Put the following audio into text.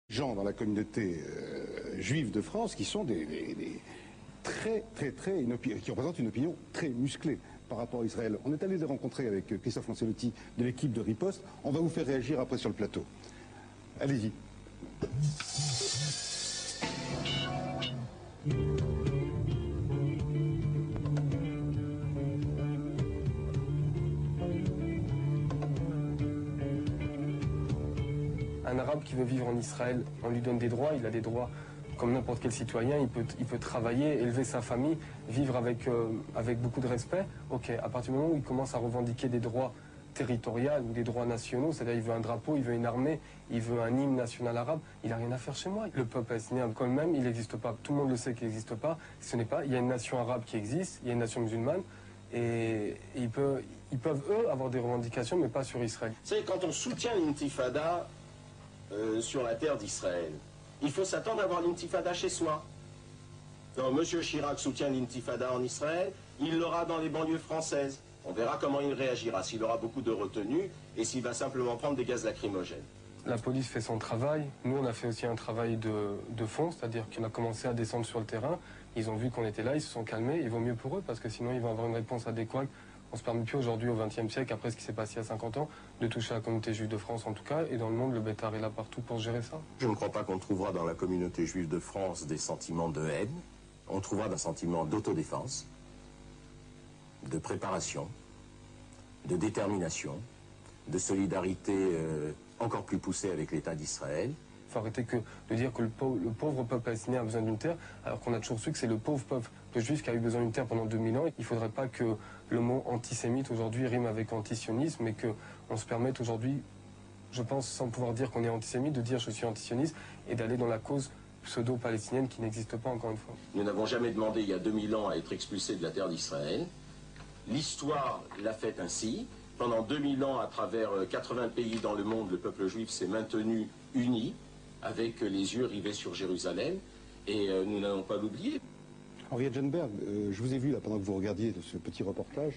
Gens dans la communauté juive de France qui sont qui représentent une opinion très musclée par rapport à Israël. On est allé les rencontrer avec Christophe Lancelotti de l'équipe de Riposte. On va vous faire réagir après sur le plateau. Allez-y. Un arabe qui veut vivre en Israël, on lui donne des droits, il a des droits comme n'importe quel citoyen, il peut travailler, élever sa famille, vivre avec beaucoup de respect. Ok, à partir du moment où il commence à revendiquer des droits territoriaux ou des droits nationaux, c'est-à-dire il veut un drapeau, il veut une armée, il veut un hymne national arabe, il n'a rien à faire chez moi. Le peuple palestinien quand même, il n'existe pas. Tout le monde le sait qu'il n'existe pas. Ce n'est pas. Il y a une nation arabe qui existe, il y a une nation musulmane, et ils peuvent eux avoir des revendications, mais pas sur Israël. Vous savez, quand on soutient l'intifada sur la terre d'Israël, il faut s'attendre à avoir l'intifada chez soi. Non, M. Chirac soutient l'intifada en Israël, il l'aura dans les banlieues françaises. On verra comment il réagira, s'il aura beaucoup de retenue et s'il va simplement prendre des gaz lacrymogènes. La police fait son travail, nous on a fait aussi un travail de fond, c'est-à-dire qu'on a commencé à descendre sur le terrain, ils ont vu qu'on était là, ils se sont calmés, il vaut mieux pour eux parce que sinon ils vont avoir une réponse adéquate. On ne se permet plus aujourd'hui au XXe siècle, après ce qui s'est passé il y a 50 ans, de toucher la communauté juive de France en tout cas, et dans le monde le bêtard est là partout pour gérer ça. Je ne crois pas qu'on trouvera dans la communauté juive de France des sentiments de haine, on trouvera un sentiment d'autodéfense, de préparation, de détermination, de solidarité encore plus poussée avec l'État d'Israël. Il faut arrêter de dire que le pauvre peuple palestinien a besoin d'une terre, alors qu'on a toujours su que c'est le pauvre peuple juif qui a eu besoin d'une terre pendant 2000 ans. Il ne faudrait pas que le mot antisémite aujourd'hui rime avec antisionisme, et qu'on se permette aujourd'hui, je pense, sans pouvoir dire qu'on est antisémite, de dire je suis antisioniste et d'aller dans la cause pseudo-palestinienne qui n'existe pas encore une fois. Nous n'avons jamais demandé il y a 2000 ans à être expulsés de la terre d'Israël. L'histoire l'a fait ainsi. Pendant 2000 ans, à travers 80 pays dans le monde, le peuple juif s'est maintenu uni, avec les yeux rivés sur Jérusalem, et nous n'allons pas l'oublier. Henriette Genberg, je vous ai vu là pendant que vous regardiez ce petit reportage.